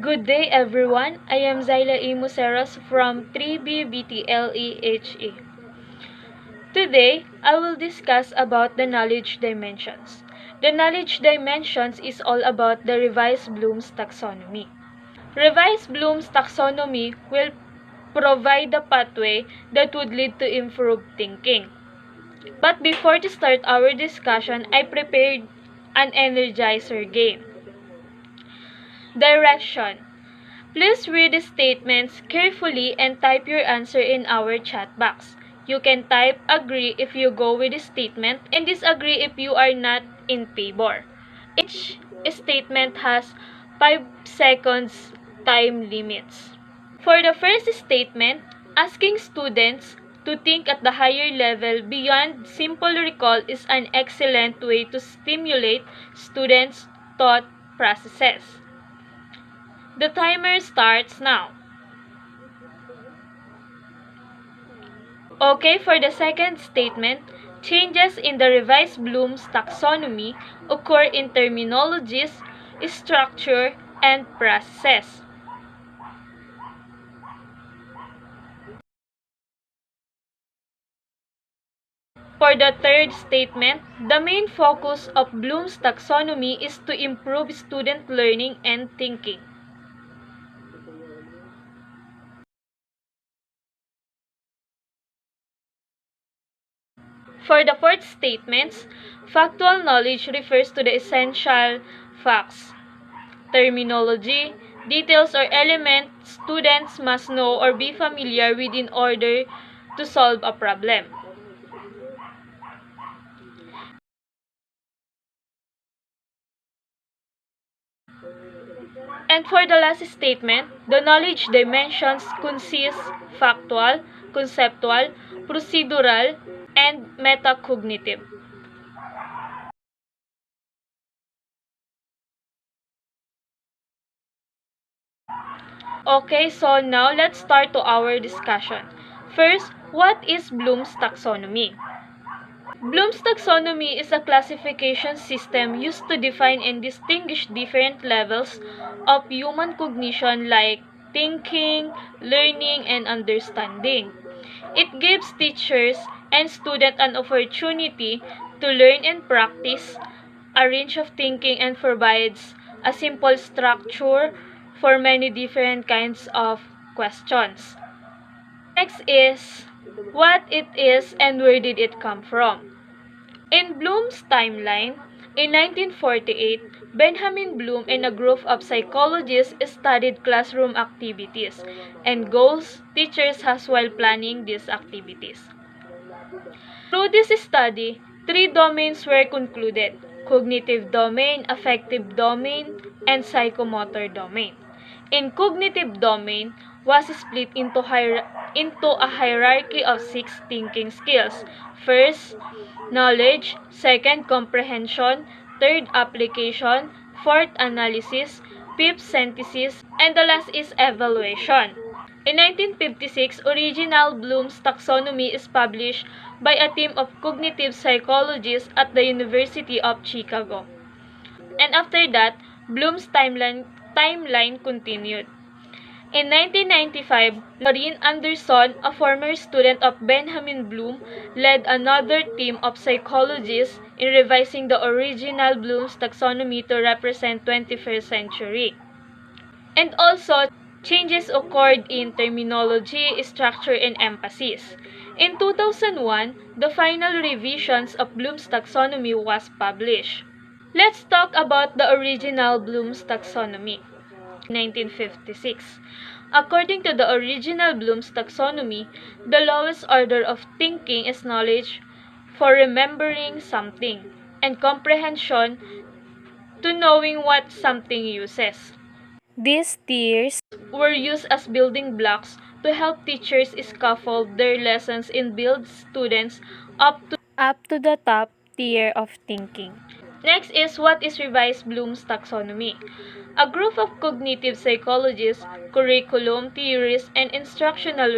Good day everyone, I am Zyla A. Museros from 3B BTLEHE. Today, I will discuss about the knowledge dimensions. The knowledge dimensions is all about the revised Bloom's taxonomy. Revised Bloom's taxonomy will provide the pathway that would lead to improved thinking. But before to start our discussion, I prepared an energizer game. Direction. Please read the statements carefully and type your answer in our chat box. You can type agree if you go with the statement and disagree if you are not in favor. Each statement has 5 seconds time limits. For the first statement, asking students to think at the higher level beyond simple recall is an excellent way to stimulate students' thought processes. The timer starts now. Okay, for the second statement, changes in the revised Bloom's taxonomy occur in terminologies, structure, and process. For the third statement, the main focus of Bloom's taxonomy is to improve student learning and thinking. For the fourth statement, factual knowledge refers to the essential facts, terminology, details or elements students must know or be familiar with in order to solve a problem. And for the last statement, the knowledge dimensions consist factual, conceptual, procedural, and metacognitive. Okay, so now let's start to our discussion. First, what is Bloom's taxonomy? Bloom's taxonomy is a classification system used to define and distinguish different levels of human cognition like thinking, learning, and understanding. It gives teachers and students an opportunity to learn and practice a range of thinking and provides a simple structure for many different kinds of questions. Next is what it is and where did it come from. In Bloom's timeline, in 1948, Benjamin Bloom and a group of psychologists studied classroom activities and goals teachers has while planning these activities. Through this study, 3 domains were concluded: cognitive domain, affective domain, and psychomotor domain. In cognitive domain was split into a hierarchy of 6 thinking skills. First, knowledge, second, comprehension, third, application, fourth, analysis, fifth, synthesis, and the last is evaluation. In 1956, original Bloom's taxonomy is published by a team of cognitive psychologists at the University of Chicago. And after that, Bloom's timeline continued. In 1995, Lorraine Anderson, a former student of Benjamin Bloom, led another team of psychologists in revising the original Bloom's taxonomy to represent 21st century. And also, changes occurred in terminology, structure, and emphasis. In 2001, the final revisions of Bloom's taxonomy was published. Let's talk about the original Bloom's taxonomy. 1956. According to the original Bloom's taxonomy, the lowest order of thinking is knowledge for remembering something, and comprehension to knowing what something uses. These tiers were used as building blocks to help teachers scaffold their lessons and build students up to the top tier of thinking. Next is what is revised Bloom's taxonomy. A group of cognitive psychologists, curriculum theorists, and instructional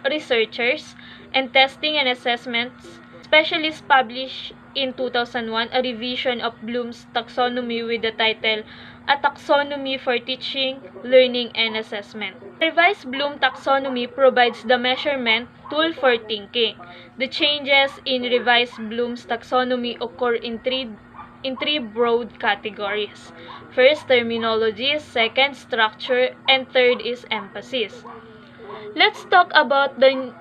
researchers and testing and assessments specialists published in 2001 a revision of Bloom's taxonomy with the title a taxonomy for teaching, learning, and assessment. Revised Bloom taxonomy provides the measurement tool for thinking. The changes in Revised Bloom's taxonomy occur in three broad categories. First, terminology, second, structure, and third is emphasis. Let's talk about the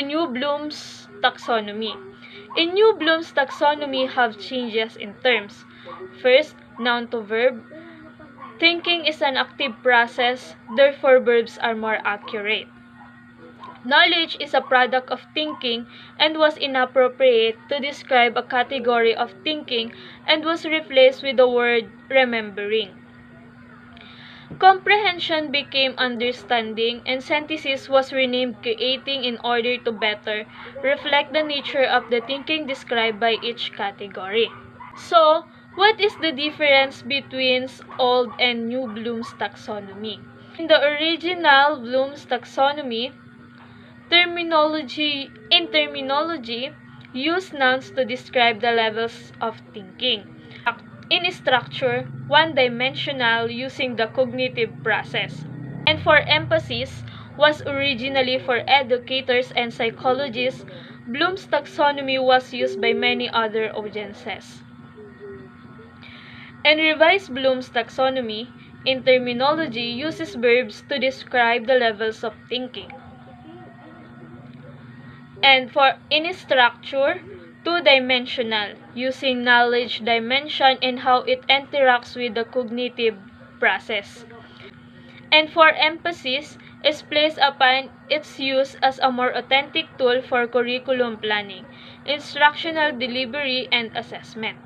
new Bloom's taxonomy. In new Bloom's taxonomy have changes in terms. First, noun to verb. Thinking is an active process, therefore verbs are more accurate. Knowledge is a product of thinking and was inappropriate to describe a category of thinking and was replaced with the word remembering. Comprehension became understanding, and synthesis was renamed creating in order to better reflect the nature of the thinking described by each category. So, what is the difference between old and new Bloom's taxonomy? In the original Bloom's taxonomy, terminology used nouns to describe the levels of thinking. In structure, one-dimensional using the cognitive process. And for emphasis, was originally for educators and psychologists, Bloom's taxonomy was used by many other audiences. And revised Bloom's taxonomy, in terminology, uses verbs to describe the levels of thinking. And in structure, two-dimensional, using knowledge dimension and how it interacts with the cognitive process. And for emphasis, is placed upon its use as a more authentic tool for curriculum planning, instructional delivery, and assessment.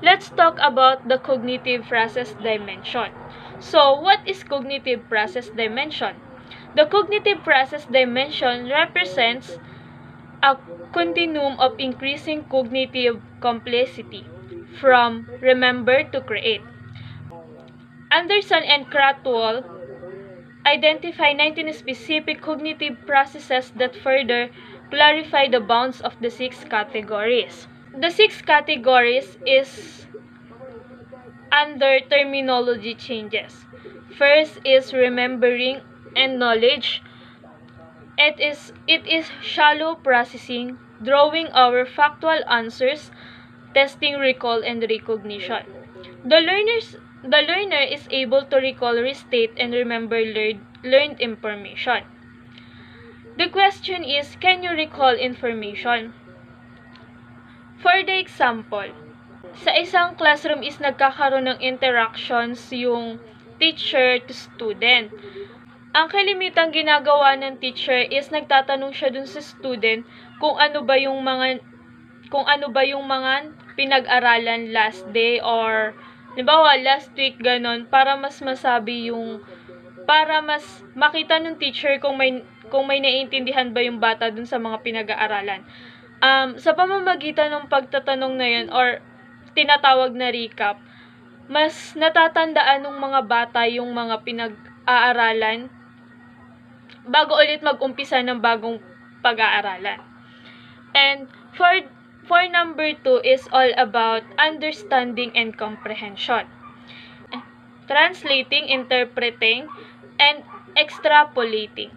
Let's talk about the cognitive process dimension. So, what is cognitive process dimension? The cognitive process dimension represents a continuum of increasing cognitive complexity, from remember to create. Anderson and Krathwohl identify 19 specific cognitive processes that further clarify the bounds of the 6 categories. The 6 categories is under terminology changes. First is remembering and knowledge. It is shallow processing, drawing our factual answers, testing recall and recognition. The learner is able to recall, restate, and remember learned information. The question is, can you recall information? For the example, sa isang classroom is nagkakaroon ng interactions yung teacher to student. Ang kalimitang ginagawa ng teacher is nagtatanong siya dun sa student kung ano ba yung mga pinag-aralan last day or halimbawa last week ganon para mas makita ng teacher kung may naiintindihan ba yung bata dun sa mga pinag-aaralan. Sa pamamagitan ng pagtatanong na yun or tinatawag na recap, mas natatandaan ng mga bata yung mga pinag-aaralan bago ulit mag-umpisa ng bagong pag-aaralan. And for number 2 is all about understanding and comprehension. Translating, interpreting, and extrapolating.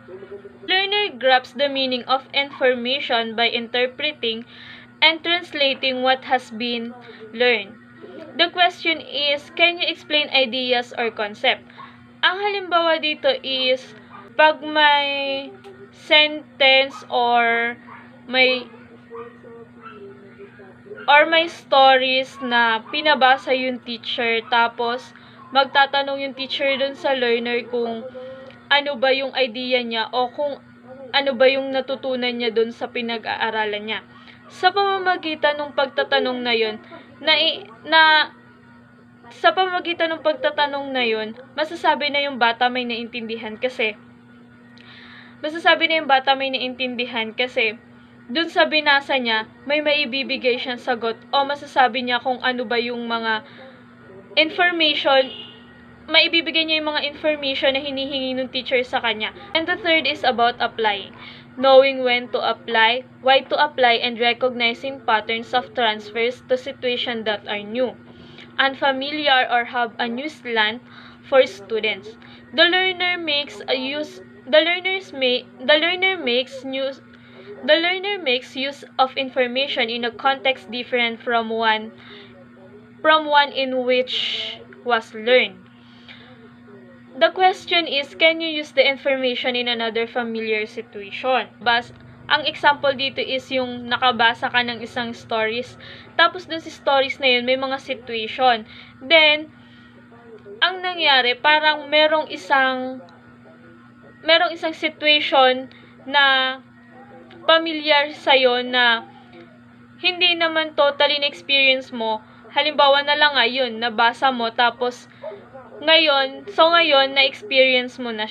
Learner grasps the meaning of information by interpreting and translating what has been learned. The question is, can you explain ideas or concept? Ang halimbawa dito is, pag may sentence or may stories na pinabasa yung teacher, tapos magtatanong yung teacher dun sa learner kung ano ba yung idea niya o kung ano ba yung natutunan niya dun sa pinag-aaralan niya. Sa pamamagitan ng pagtatanong na yun, masasabi na yung bata may naintindihan kasi dun sa binasa niya, may maibibigay siyang sagot o masasabi niya kung ano ba yung mga information, maibibigay niya yung mga information na hinihingi ng teacher sa kanya. And the third is about applying. Knowing when to apply, why to apply, and recognizing patterns of transfers to situations that are new. unfamiliar, or have a new slant for students. The learner makes use of information in a context different from one in which was learned. The question is, can you use the information in another familiar situation? Ang example dito is yung nakabasa ka ng isang stories, tapos dun sa stories na yun, may mga situation. Then, ang nangyari, parang merong isang situation na familiar sa'yo na hindi naman totally na-experience mo. Halimbawa na lang ngayon, nabasa mo, tapos ngayon na-experience mo na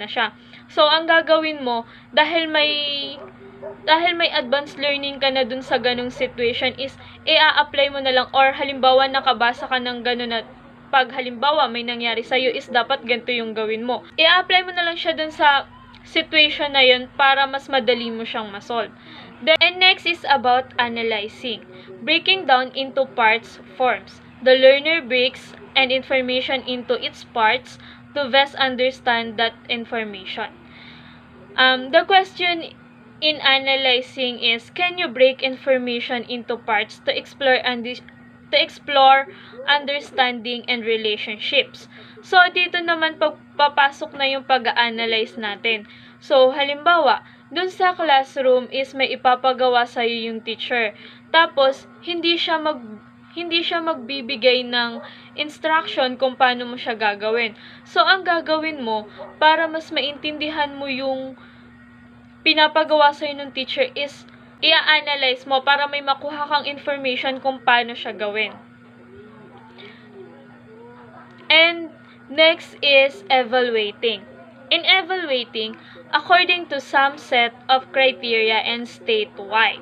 siya. So, ang gagawin mo, dahil may advanced learning ka na dun sa ganung situation is, i-apply mo na lang, or halimbawa nakabasa ka ng ganun na, pag halimbawa may nangyari sa'yo is dapat ganito yung gawin mo. I-apply mo na lang siya dun sa situation na yun para mas madali mo siyang masolve. And next is about analyzing. Breaking down into parts forms. The learner breaks an information into its parts to best understand that information. The question in analyzing is, can you break information into parts to explore understanding and relationships? So, dito naman papasok na yung pag-analyze natin. So, halimbawa, dun sa classroom is may ipapagawa sa'yo yung teacher. Tapos, hindi siya magbibigay ng instruction kung paano mo siya gagawin. So, ang gagawin mo, para mas maintindihan mo yung pinapagawa sa'yo ng teacher is, i-analyze mo para may makuha kang information kung paano siya gawin. And next is evaluating. In evaluating, according to some set of criteria and state why,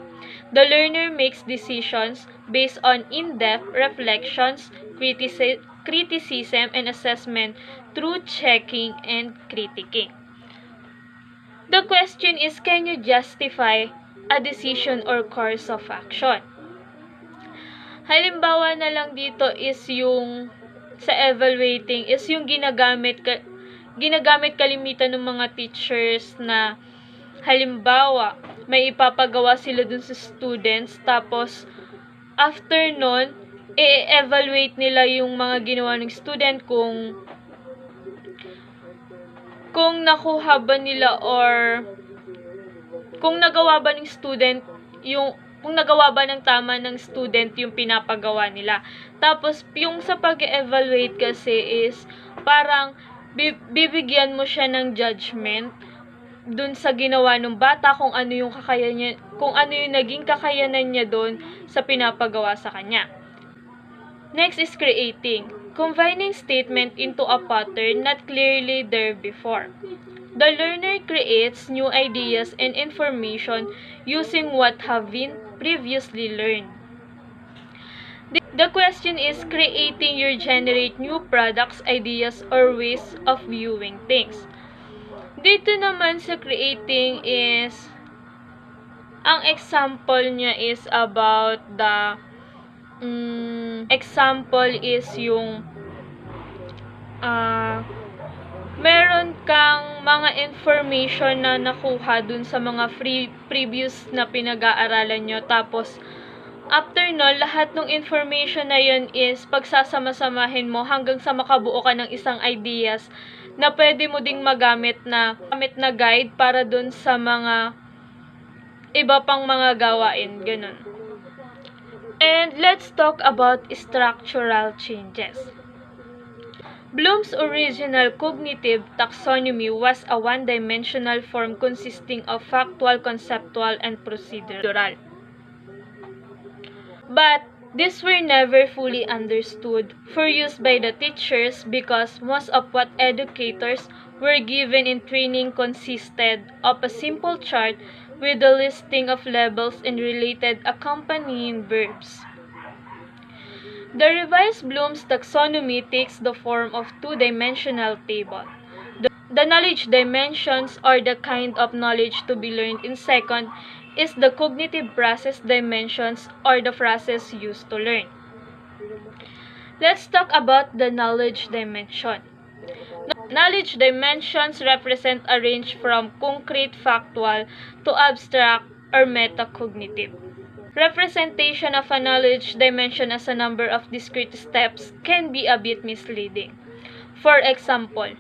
the learner makes decisions based on in-depth reflections, criticism, and assessment through checking and critiquing. The question is, can you justify a decision or course of action? Halimbawa na lang dito is yung sa evaluating is yung ginagamit kalimitan ng mga teachers na halimbawa may ipapagawa sila dun sa students, tapos after nun i-evaluate nila yung mga ginawa ng student kung nakuha ba nila or kung nagawa ba ng student kung nagawa ba ng tama ng student yung pinapagawa nila. Tapos, yung sa pag-evaluate kasi is, parang, bibigyan mo siya ng judgment dun sa ginawa ng bata, kung ano yung naging kakayanan niya dun sa pinapagawa sa kanya. Next is creating. Combining statement into a pattern not clearly there before. The learner creates new ideas and information using what have been previously learned. The question is, creating your generate new products, ideas, or ways of viewing things. Dito naman sa creating is, ang example niya is about the example is yung meron kang mga information na nakuha dun sa mga previous na pinag-aaralan nyo, tapos after no, lahat ng information na yun is pagsasama-samahin mo hanggang sa makabuo ka ng isang ideas na pwede mo ding magamit na guide para dun sa mga iba pang mga gawain, ganun. And let's talk about structural changes. Bloom's original cognitive taxonomy was a one-dimensional form consisting of factual, conceptual, and procedural. But these were never fully understood for use by the teachers because most of what educators were given in training consisted of a simple chart with a listing of levels and related accompanying verbs. The revised Bloom's taxonomy takes the form of two-dimensional table. The knowledge dimensions, or the kind of knowledge to be learned in is the cognitive process dimensions, or the process used to learn. Let's talk about the knowledge dimension. Knowledge dimensions represent a range from concrete factual to abstract or metacognitive. Representation of a knowledge dimension as a number of discrete steps can be a bit misleading. For example,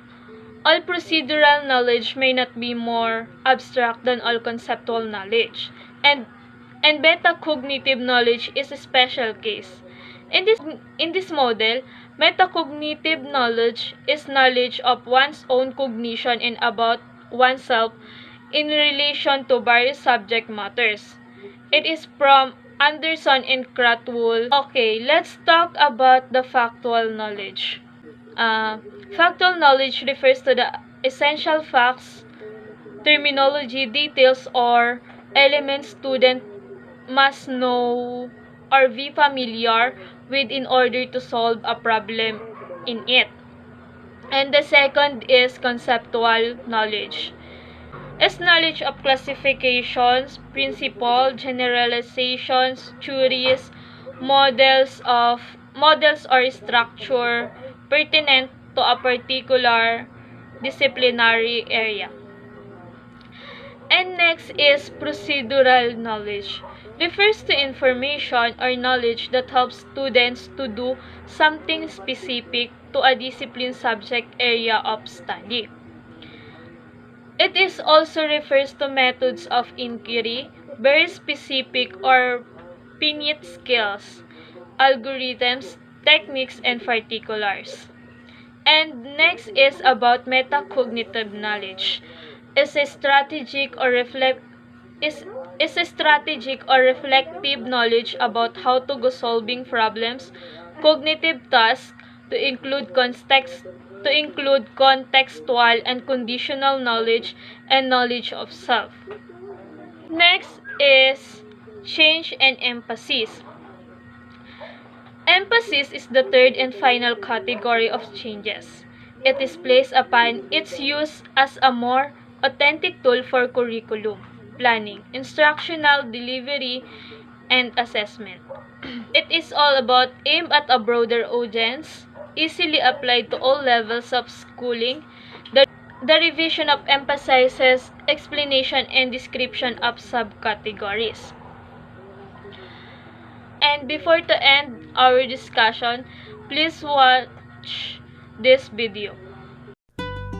all procedural knowledge may not be more abstract than all conceptual knowledge, and metacognitive knowledge is a special case. In this model, metacognitive knowledge is knowledge of one's own cognition and about oneself in relation to various subject matters. It is from Anderson and Krathwohl. Okay, let's talk about the factual knowledge. Factual knowledge refers to the essential facts, terminology, details, or elements student must know or be familiar with in order to solve a problem in it. And the second is conceptual knowledge. Is knowledge of classifications, principles, generalizations, theories, models or structure pertinent to a particular disciplinary area. And next is procedural knowledge. Refers to information or knowledge that helps students to do something specific to a discipline subject area of study. It is also refers to methods of inquiry, very specific or finite skills, algorithms, techniques, and particulars. And next is about metacognitive knowledge. Is a strategic or reflective knowledge about how to go solving problems, cognitive tasks to include contextual and conditional knowledge and knowledge of self. Next is change and emphasis. Emphasis is the third and final category of changes. It is placed upon its use as a more authentic tool for curriculum planning, instructional delivery, and assessment. It is all about aimed at a broader audience, easily applied to all levels of schooling. The revision of emphasizes explanation and description of subcategories. And before to end our discussion, please watch this video.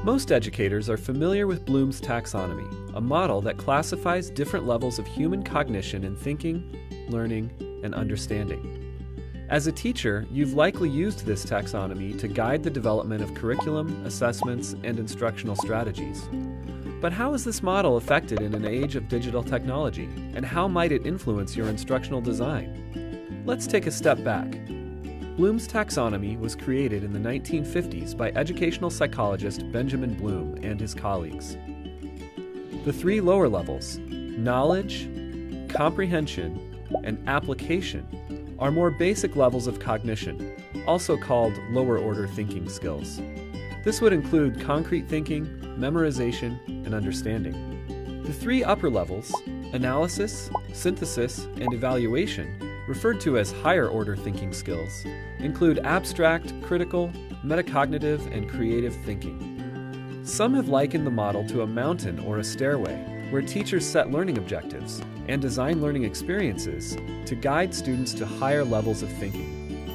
Most educators are familiar with Bloom's taxonomy, a model that classifies different levels of human cognition in thinking, learning, and understanding. As a teacher, you've likely used this taxonomy to guide the development of curriculum, assessments, and instructional strategies. But how is this model affected in an age of digital technology, and how might it influence your instructional design? Let's take a step back. Bloom's taxonomy was created in the 1950s by educational psychologist Benjamin Bloom and his colleagues. The three lower levels, knowledge, comprehension, and application, are more basic levels of cognition, also called lower-order thinking skills. This would include concrete thinking, memorization, and understanding. The three upper levels, analysis, synthesis, and evaluation, referred to as higher-order thinking skills, include abstract, critical, metacognitive, and creative thinking. Some have likened the model to a mountain or a stairway, where teachers set learning objectives and design learning experiences to guide students to higher levels of thinking.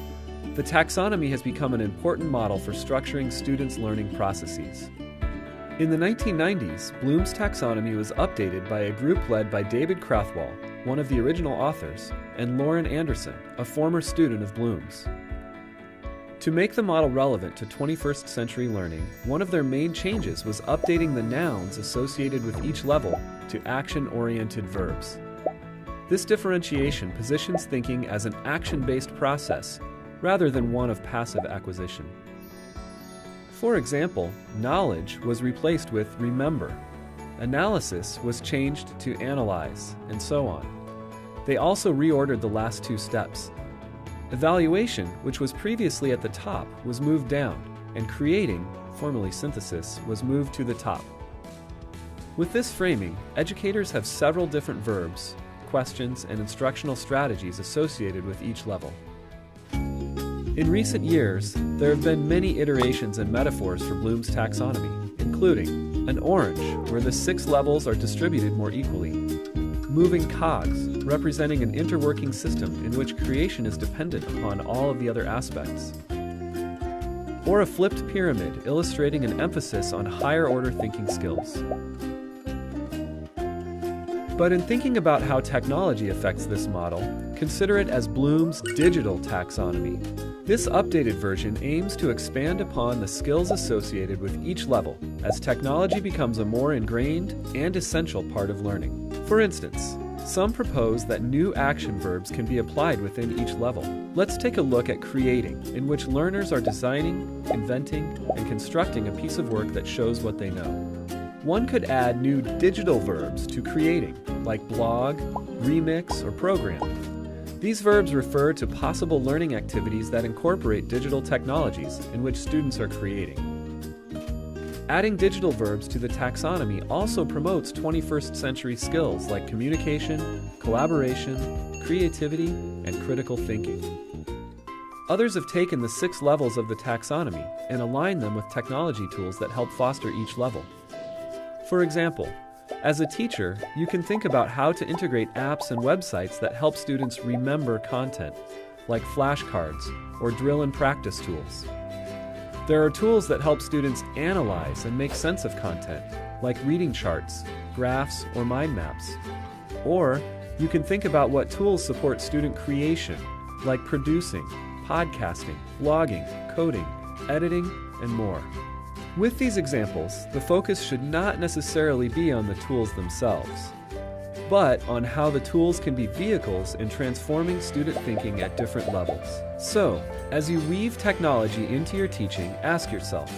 The taxonomy has become an important model for structuring students' learning processes. In the 1990s, Bloom's taxonomy was updated by a group led by David Krathwohl, one of the original authors, and Lauren Anderson, a former student of Bloom's. To make the model relevant to 21st century learning, one of their main changes was updating the nouns associated with each level to action-oriented verbs. This differentiation positions thinking as an action-based process rather than one of passive acquisition. For example, knowledge was replaced with remember, analysis was changed to analyze, and so on. They also reordered the last two steps. Evaluation, which was previously at the top, was moved down, and creating, formerly synthesis, was moved to the top. With this framing, educators have several different verbs, questions, and instructional strategies associated with each level. In recent years, there have been many iterations and metaphors for Bloom's taxonomy, including an orange, where the 6 levels are distributed more equally, moving cogs, representing an interworking system in which creation is dependent upon all of the other aspects, or a flipped pyramid illustrating an emphasis on higher-order thinking skills. But in thinking about how technology affects this model, consider it as Bloom's digital taxonomy. This updated version aims to expand upon the skills associated with each level as technology becomes a more ingrained and essential part of learning. For instance, some propose that new action verbs can be applied within each level. Let's take a look at creating, in which learners are designing, inventing, and constructing a piece of work that shows what they know. One could add new digital verbs to creating, like blog, remix, or program. These verbs refer to possible learning activities that incorporate digital technologies in which students are creating. Adding digital verbs to the taxonomy also promotes 21st century skills like communication, collaboration, creativity, and critical thinking. Others have taken the 6 levels of the taxonomy and aligned them with technology tools that help foster each level. For example, as a teacher, you can think about how to integrate apps and websites that help students remember content, like flashcards or drill and practice tools. There are tools that help students analyze and make sense of content, like reading charts, graphs, or mind maps. Or you can think about what tools support student creation, like producing, podcasting, blogging, coding, editing, and more. With these examples, the focus should not necessarily be on the tools themselves, but on how the tools can be vehicles in transforming student thinking at different levels. So, as you weave technology into your teaching, ask yourself,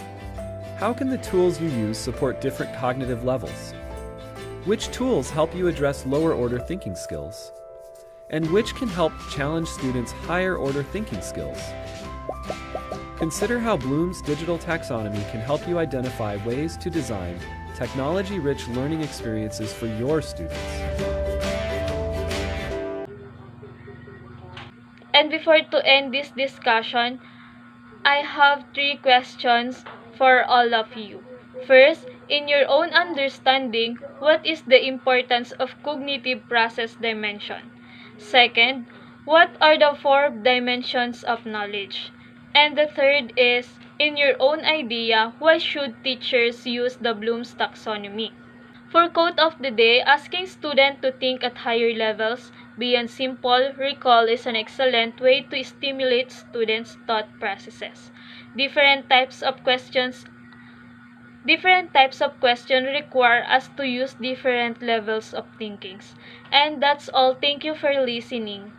how can the tools you use support different cognitive levels? Which tools help you address lower-order thinking skills? And which can help challenge students' higher-order thinking skills? Consider how Bloom's digital taxonomy can help you identify ways to design technology-rich learning experiences for your students. And before to end this discussion, I have 3 questions for all of you. First, in your own understanding, what is the importance of cognitive process dimension? Second, what are the 4 dimensions of knowledge? And the third is, in your own idea, why should teachers use the Bloom's taxonomy? For quote of the day, asking students to think at higher levels beyond simple recall is an excellent way to stimulate students' thought processes. Different types of questions require us to use different levels of thinking. And that's all. Thank you for listening.